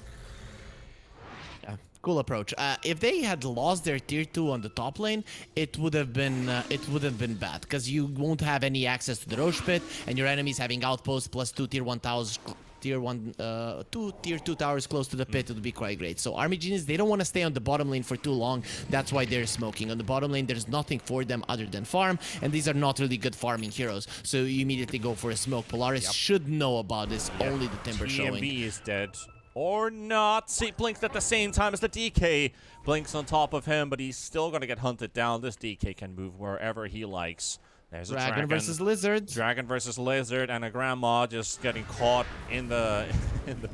Yeah, cool approach. If they had lost their tier 2 on the top lane, it would have been bad because you won't have any access to the Roche pit, and your enemies having outposts plus 2 tier 1 towers. Two tier 2 towers close to the pit would be quite great. So Army Genius, they don't want to stay on the bottom lane for too long. That's why they're smoking. On the bottom lane, there's nothing for them other than farm, and these are not really good farming heroes. So you immediately go for a smoke. Polaris should know about this. Only the Timber showing. TMB is dead. Or not. See, blinked at the same time as the DK. Blinks on top of him, but he's still going to get hunted down. This DK can move wherever he likes. There's a dragon versus lizard. Dragon versus lizard, and a grandma just getting caught in the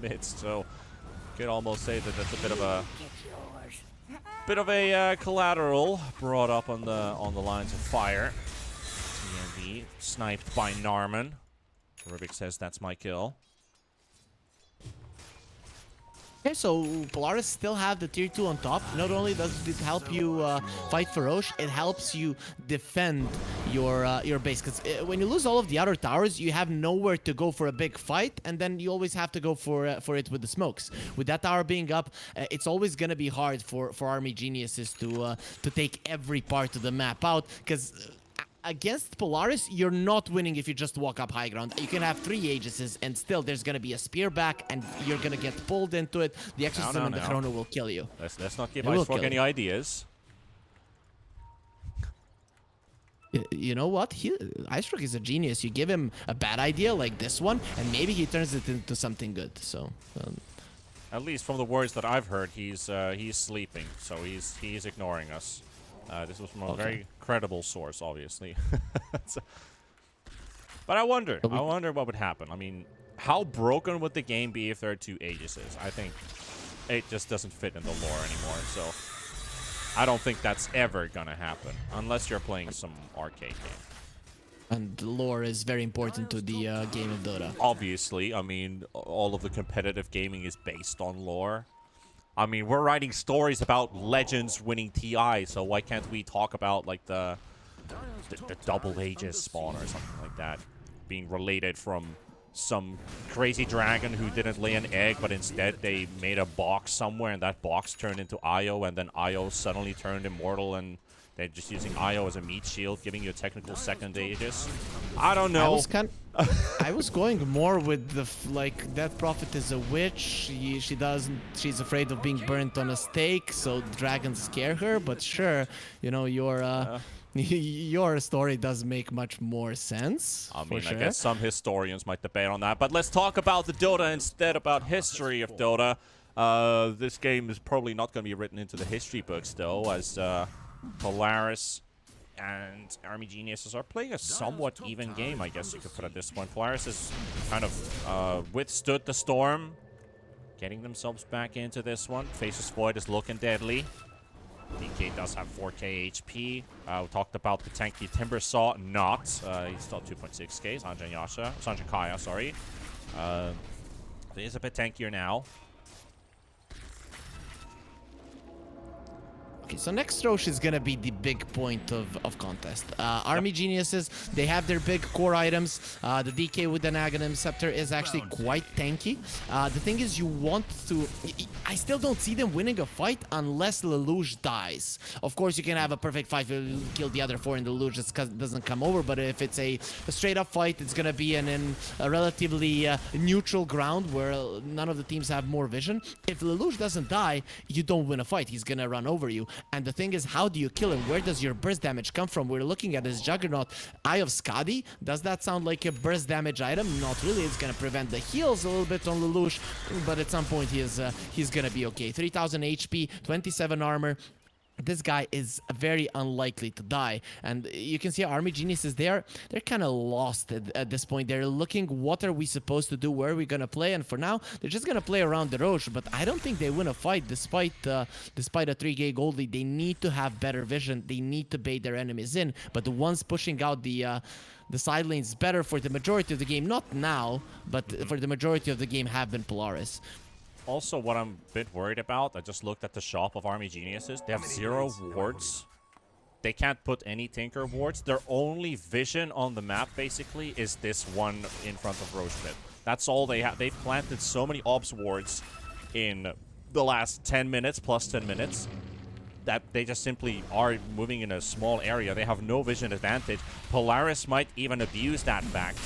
midst. So you could almost say that that's a bit of a collateral brought up on the lines of fire. TMB sniped by Narman. Rubik says that's my kill. Okay, so Polaris still have the tier 2 on top. Not only does it help you fight for Roche, it helps you defend your base. Because when you lose all of the outer towers, you have nowhere to go for a big fight, and then you always have to go for it with the smokes. With that tower being up, it's always gonna be hard for Army Geniuses to take every part of the map out. Because against Polaris, you're not winning if you just walk up high ground. You can have 3 Aegises, and still there's going to be a spear back, and you're going to get pulled into it. The Exorcism and the Chrono will kill you. Let's not give Ice Rock any ideas. You know what? Ice Rock is a genius. You give him a bad idea like this one, and maybe he turns it into something good. So, at least from the words that I've heard, he's sleeping, so he's ignoring us. This was from a very credible source, obviously. But I wonder what would happen. I mean, how broken would the game be if there are 2 Aegises? I think it just doesn't fit in the lore anymore, so I don't think that's ever gonna happen, unless you're playing some arcade game. And lore is very important to the game of Dota. Obviously, I mean, all of the competitive gaming is based on lore. I mean, we're writing stories about legends winning TI, so why can't we talk about, like, the double Aegis spawn or something like that being related from some crazy dragon who didn't lay an egg, but instead they made a box somewhere, and that box turned into Io, and then Io suddenly turned immortal, and they're just using Io as a meat shield, giving you a technical second Aegis. I don't know. I was going more with the that prophet is a witch. She's afraid of being burnt on a stake, so dragons scare her. But sure, you know, your story does make much more sense. I mean, I guess some historians might debate on that. But let's talk about the Dota instead, about history of Dota. This game is probably not going to be written into the history books, though, as Polaris and Army Geniuses are playing a somewhat even game, I guess you could put at this point. Polaris has kind of withstood the storm, getting themselves back into this one. Faceless Void is looking deadly. DK does have 4k HP. We talked about the tanky Timber Saw. Not. He's still 2.6k. Sanjay Kaya, sorry. He's a bit tankier now. Okay, so next Roche is gonna be the big point of contest. Army Geniuses, they have their big core items. The DK with the Naganim Scepter is actually quite tanky. The thing is, you want to... I still don't see them winning a fight unless Lelouch dies. Of course, you can have a perfect fight where you kill the other 4 and Lelouch just doesn't come over, but if it's a straight-up fight, it's gonna be in a relatively neutral ground where none of the teams have more vision. If Lelouch doesn't die, you don't win a fight. He's gonna run over you. And the thing is, how do you kill him? Where does your burst damage come from? We're looking at this Juggernaut, Eye of Skadi. Does that sound like a burst damage item? Not really. It's gonna prevent the heals a little bit on Lelouch, but at some point he's gonna be okay. 3000 HP, 27 armor. This guy is very unlikely to die, and you can see Army Geniuses, they're kind of lost at this point. They're looking, what are we supposed to do, where are we gonna play, and for now they're just gonna play around the Roche, but I don't think they win a fight despite a 3K gold lead. They need to have better vision, they need to bait their enemies in, but the ones pushing out the side lanes better for the majority of the game, not now, but for the majority of the game, have been Polaris. Also, what I'm a bit worried about, I just looked at the shop of Army Geniuses. They have 0 wards. They can't put any Tinker wards. Their only vision on the map, basically, is this one in front of Roche Pit. That's all they have. They've planted so many Ops wards in the last 10 minutes, plus 10 minutes, that they just simply are moving in a small area. They have no vision advantage. Polaris might even abuse that fact.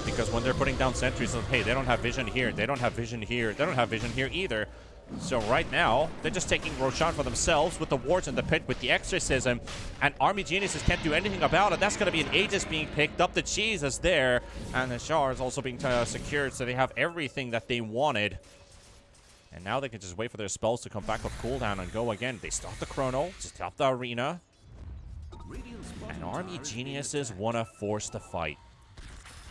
Because when they're putting down sentries, hey, they don't have vision here, they don't have vision here, they don't have vision here either. So right now, they're just taking Roshan for themselves with the wards in the pit, with the exorcism, and Army Geniuses can't do anything about it. That's going to be an Aegis being picked up, the cheese is there, and the Shard is also being secured, so they have everything that they wanted. And now they can just wait for their spells to come back with cooldown and go again. They stop the chrono, stop the arena, and Army Geniuses want to force the fight.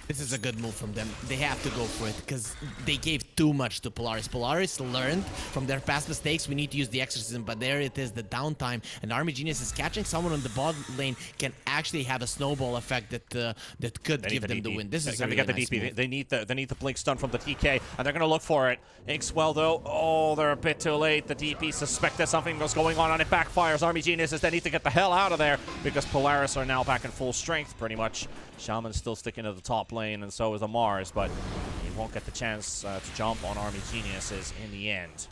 This is a good move from them. They have to go for it because they gave too much to Polaris. Polaris learned from their past mistakes. We need to use the exorcism, but there it is, the downtime. And Army Genius is catching someone on the bot lane can actually have a snowball effect that could give them the win. This is a really nice move. They need the blink stun from the TK, and they're gonna look for it. Inkswell though, oh, they're a bit too late. The DP suspected something was going on, and it backfires. Army Geniuses, they need to get the hell out of there because Polaris are now back in full strength, pretty much. Shaman's still sticking to the top lane, and so is a Mars, but he won't get the chance to jump on Army Geniuses in the end.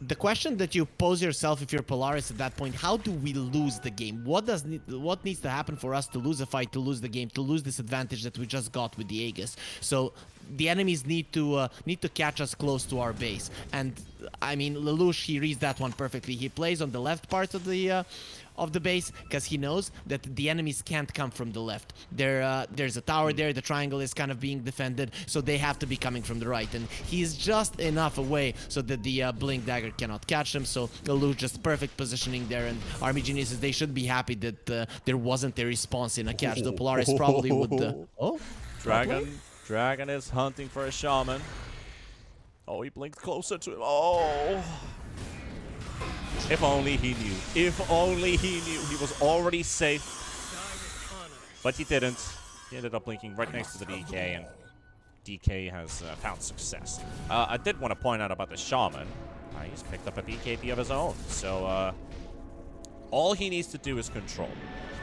The question that you pose yourself if you're Polaris at that point, how do we lose the game? What needs to happen for us to lose a fight, to lose the game, to lose this advantage that we just got with the Aegis? So the enemies need to catch us close to our base. And I mean, Lelouch, he reads that one perfectly. He plays on the left part of the base because he knows that the enemies can't come from the left. There's a tower there, the triangle is kind of being defended, so they have to be coming from the right, and he's just enough away so that the blink dagger cannot catch him. So Lelouch, just perfect positioning there, and Army Geniuses, they should be happy that there wasn't a response in a catch. The Polaris probably would Dragon is hunting for a shaman. Oh, he blinked closer to him. Oh, if only he knew. If only he knew. He was already safe. But he didn't. He ended up blinking right next to the DK, and DK has found success. I did want to point out about the Shaman. He's picked up a BKB of his own. So all he needs to do is control.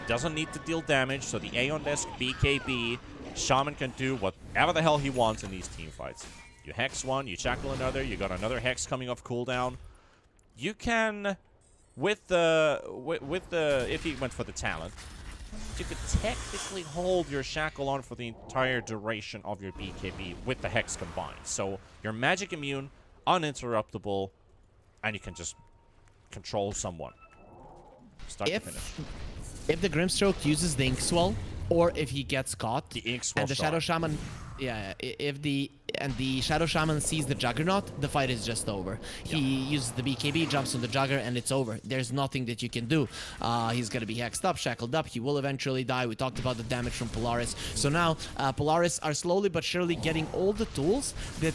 He doesn't need to deal damage, so the Aeon-esque BKB, Shaman can do whatever the hell he wants in these team fights. You Hex one, you Shackle another, you got another Hex coming off cooldown. You can, with the, if he went for the talent, you could technically hold your Shackle on for the entire duration of your BKB with the Hex combined. So you're magic immune, uninterruptible, and you can just control someone. Start to finish. If the Grimstroke uses the Inkswell, or if he gets caught, the Inkswell and the Shadow Shaman, if the Shadow Shaman sees the Juggernaut, the fight is just over. He uses the BKB, jumps on the Jugger, and it's over. There's nothing that you can do. He's gonna be hexed up, shackled up. He will eventually die. We talked about the damage from Polaris. So now Polaris are slowly but surely getting all the tools that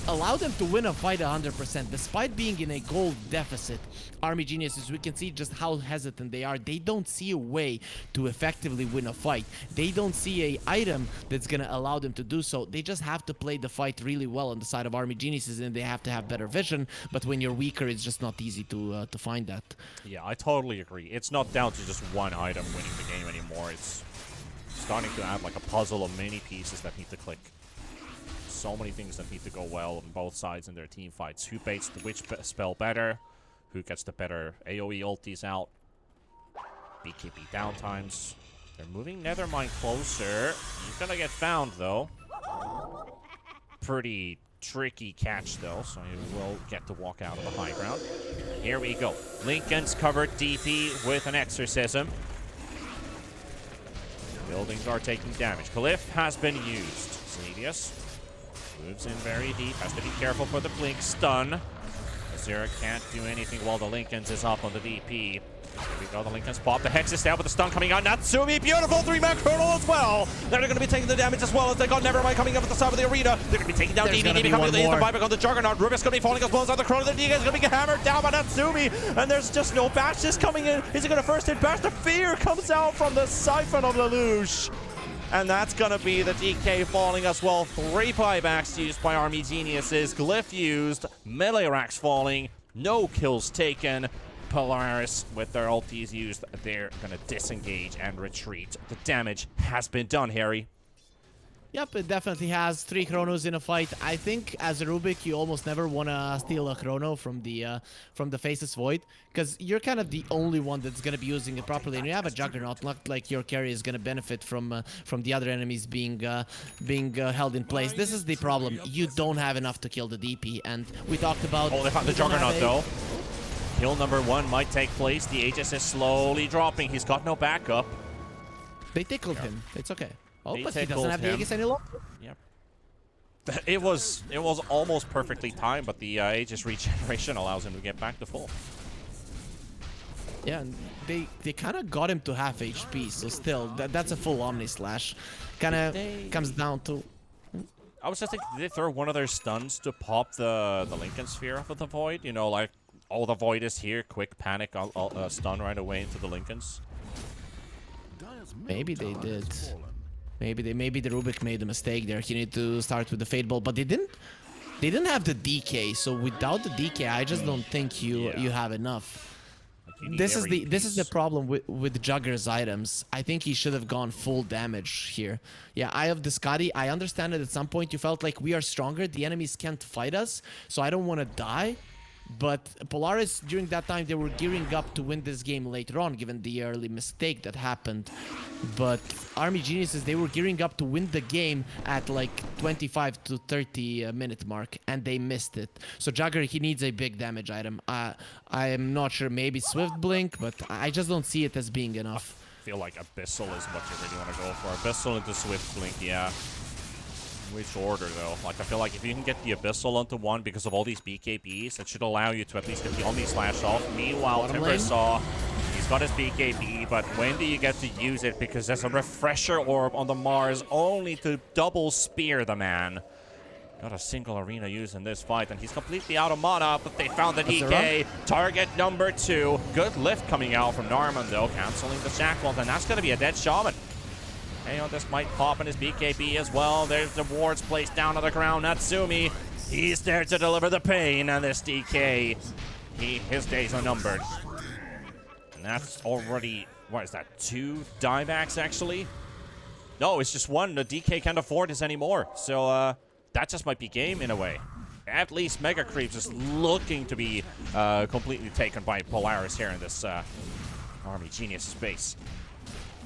allow them to win a fight 100%. Despite being in a gold deficit, Army Geniuses, we can see just how hesitant they are. They don't see a way to effectively win a fight. They don't see a item that's going to allow them to do so. They just have to play the fight really well on the side of Army Geniuses, and they have to have better vision. But when you're weaker, it's just not easy to find that. Yeah, I totally agree. It's not down to just one item winning the game anymore. It's starting to add like a puzzle of many pieces that need to click. So many things that need to go well on both sides in their team fights. Who baits the which spell better? Who gets the better AoE ultis out? BKB downtimes. They're moving Nethermind closer. He's gonna get found though. Pretty tricky catch though, so he will get to walk out of the high ground. Here we go. Lincoln's covered DP with an exorcism. Buildings are taking damage. Glyph has been used. Xenidius moves in very deep. Has to be careful for the blink stun. Azura can't do anything while the Lincolns is up on the DP. Here we go, the Lincolns pop. The Hex is down with the stun coming out. Natsumi, beautiful 3-man chrono as well. They're going to be taking the damage as well as they got Nevermind coming up at the side of the arena. They're going to be taking down DB coming to the buyback on the Juggernaut. Rubik's going to be falling as well as the chrono. The DK is going to be hammered down by Natsumi. And there's just no bashes coming in. Is he going to first hit bash? The fear comes out from the siphon of Lelouch. And that's going to be the DK falling as well. 3 buybacks used by Army Geniuses. Glyph used. Melee racks falling. No kills taken. Polaris, with their ultis used, they're going to disengage and retreat. The damage has been done, Harry. Yep, it definitely has 3 chronos in a fight. I think as a Rubik, you almost never want to steal a chrono from the Faceless Void, because you're kind of the only one that's going to be using it properly. And you have a Juggernaut, not like your carry is going to benefit from the other enemies being held in place. This is the problem. You don't have enough to kill the DP, and we talked about... Oh, they found the Juggernaut, though. Kill number 1 might take place. The Aegis is slowly dropping. He's got no backup. They tickled him. It's okay. Oh, They but he doesn't have the Aegis any longer. Yep. It was almost perfectly timed, but the Aegis regeneration allows him to get back to full. Yeah, and they kind of got him to half HP, so still, that's a full Omni Slash. Kind of comes down to... I was just thinking, did they throw one of their stuns to pop the Lincoln Sphere off of the Void? You know, like, oh, the Void is here, quick panic, I'll stun right away into the Lincolns. Maybe they did. Maybe the Rubik made a mistake there. He needed to start with the Fade Ball, but they didn't have the DK. So without the DK, I just don't think you have enough. This is the problem with Jugger's items. I think he should have gone full damage here. Yeah, Eye of the Scotty. I understand that at some point you felt like we are stronger. The enemies can't fight us, so I don't want to die. But Polaris, during that time, they were gearing up to win this game later on, given the early mistake that happened. But Army Geniuses, they were gearing up to win the game at like 25 to 30 minute mark, and they missed it. So Jugger, he needs a big damage item. I am not sure, maybe Swift Blink, but I just don't see it as being enough. I feel like Abyssal is what you really want to go for. Abyssal into Swift Blink, yeah. Which order, though? Like, I feel like if you can get the Abyssal onto 1 because of all these BKBs, that should allow you to at least get the Omni Slash off. Meanwhile, Timbersaw, he's got his BKB, but when do you get to use it? Because there's a Refresher Orb on the Mars only to double spear the man. Got a single arena use in this fight, and he's completely out of mana, but they found the DK. Target number 2. Good lift coming out from Narman, though, canceling the Shackles, and that's going to be a dead Shaman. Hey, this might pop in his BKB as well. There's the wards placed down on the ground. Natsumi, he's there to deliver the pain, and this DK, his days are numbered. And that's already, what is that, 2 diebacks actually? No, it's just 1. The DK can't afford this anymore. So that just might be game in a way. At least Mega Creeps is looking to be completely taken by Polaris here in this Army Genius space.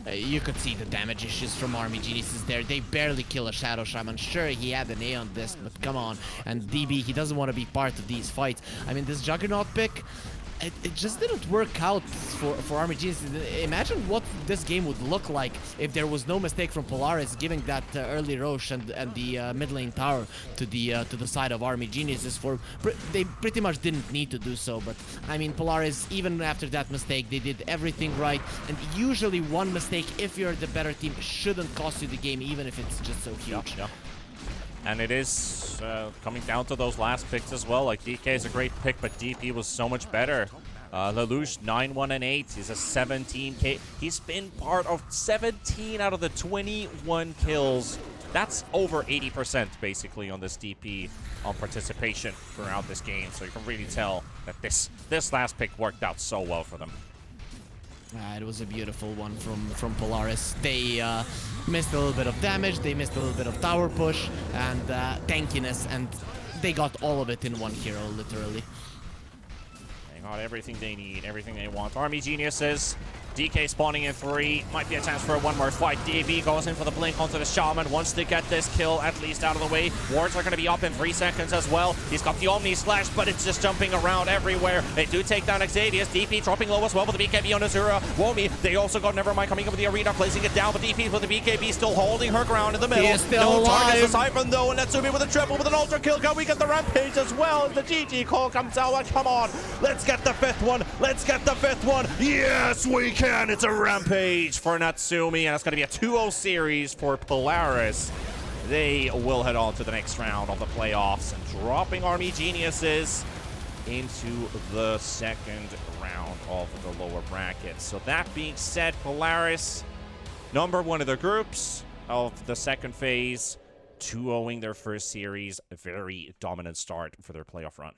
You could see the damage issues from Army Geniuses there. They barely kill a Shadow Shaman. Sure, he had an Aeon Disc, but come on. And DB, he doesn't want to be part of these fights. I mean, this Juggernaut pick, it just didn't work out for Army Geniuses. Imagine what this game would look like if there was no mistake from Polaris giving that early Roche and the mid lane tower to the side of Army Geniuses. They pretty much didn't need to do so, but I mean, Polaris, even after that mistake, they did everything right. And usually one mistake, if you're the better team, shouldn't cost you the game, even if it's just so huge. Yeah. And it is coming down to those last picks as well. Like, DK is a great pick, but DP was so much better. Lelouch, 9-1-8. He's a 17K. He's been part of 17 out of the 21 kills. That's over 80% basically on this DP on participation throughout this game. So you can really tell that this last pick worked out so well for them. It was a beautiful one from Polaris. They missed a little bit of damage, they missed a little bit of tower push and tankiness, and they got all of it in one hero, literally. They got everything they need, everything they want. Army Geniuses, DK spawning in 3. Might be a chance for one more fight. DB goes in for the blink onto the Shaman. Wants to get this kill at least out of the way. Wards are going to be up in 3 seconds as well. He's got the Omni Slash, but it's just jumping around everywhere. They do take down Xadius. DP dropping low as well with the BKB on Azura. Womi, they also got Nevermind coming up with the arena, placing it down, but DP with the BKB still holding her ground in the middle. He is still no targets alive. aside from though, and Natsumi with a triple with an ultra kill. Can we get the Rampage as well? The GG call comes out. Come on, let's get the 5th one. Let's get the 5th one. Yes, we can. It's a Rampage for Natsumi, and it's going to be a 2-0 series for Polaris. They will head on to the next round of the playoffs and dropping Army Geniuses into the 2nd round of the lower bracket. So that being said, Polaris, number 1 of the groups of the 2nd phase, 2-0ing their first series. A very dominant start for their playoff run.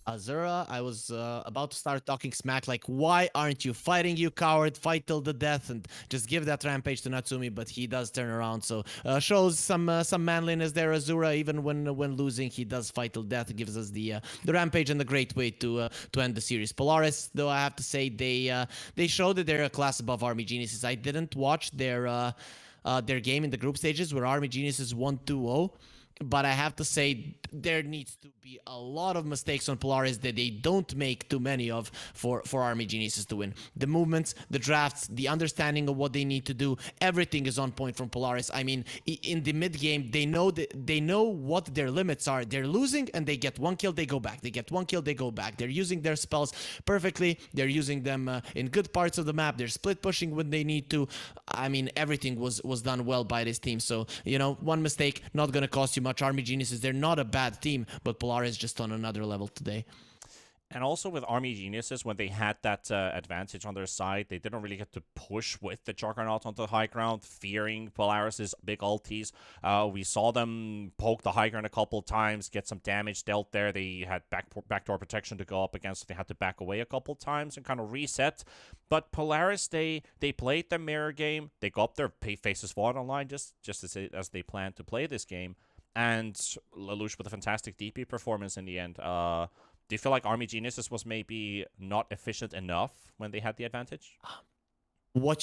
Azura, I was about to start talking smack, like, why aren't you fighting, you coward? Fight till the death and just give that Rampage to Natsumi, but he does turn around, so shows some manliness there. Azura, even when losing, he does fight till death. It gives us the Rampage and the great way to end the series. Polaris, though, I have to say, they showed that they're a class above Army Geniuses. I didn't watch their game in the group stages where Army Geniuses won 2-0. But I have to say, there needs to be a lot of mistakes on Polaris that they don't make too many of for Army Geniuses to win. The movements, the drafts, the understanding of what they need to do, everything is on point from Polaris. I mean, in the mid game, they know what their limits are. They're losing and they get 1 kill, they go back. They get 1 kill, they go back. They're using their spells perfectly. They're using them in good parts of the map. They're split pushing when they need to. I mean, everything was done well by this team. So, you know, one mistake, not going to cost you much. Army Geniuses, they're not a bad team, but Polaris just on another level today. And also with Army Geniuses, when they had that advantage on their side, they didn't really get to push with the Juggernaut onto the high ground, fearing Polaris's big ultis. We saw them poke the high ground a couple times, get some damage dealt there. They had backdoor protection to go up against, so they had to back away a couple times and kind of reset. But Polaris, they played the mirror game. They got their faces fought online just as they planned to play this game. And Lelouch with a fantastic DP performance in the end. Do you feel like Army Geniuses was maybe not efficient enough when they had the advantage? What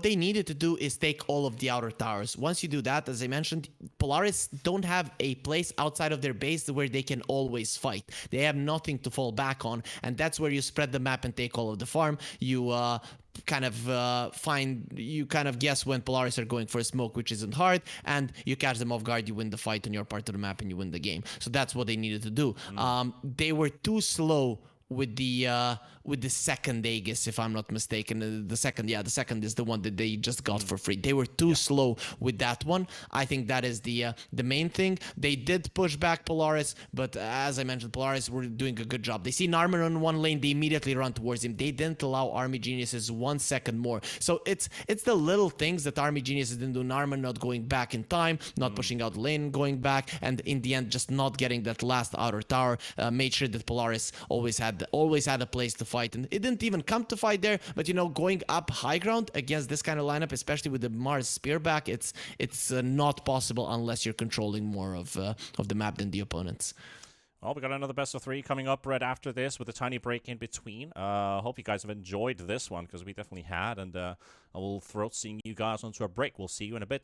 they needed to do is take all of the outer towers. Once you do that, as I mentioned, Polaris don't have a place outside of their base where they can always fight. They have nothing to fall back on, and that's where you spread the map and take all of the farm. You kind of guess when Polaris are going for a smoke, which isn't hard, and you catch them off guard. You win the fight on your part of the map and you win the game. So that's what they needed to do. They were too slow with the second Aegis, if I'm not mistaken. The second is the one that they just got for free. They were too slow with that one. I think that is the main thing. They did push back Polaris, but as I mentioned, Polaris were doing a good job. They see Narmer on one lane, they immediately run towards him. They didn't allow Army Geniuses 1 second more. So it's the little things that Army Geniuses didn't do. Narmer not going back in time, not pushing out the lane, going back, and in the end just not getting that last outer tower. Made sure that Polaris always had a place to fight, and it didn't even come to fight there. But you know, going up high ground against this kind of lineup, especially with the Mars spear back, it's not possible unless you're controlling more of the map than the opponents. Well, we got another best of 3 coming up right after this with a tiny break in between. Hope you guys have enjoyed this one, because we definitely had, and I will throw seeing you guys onto a break. We'll see you in a bit.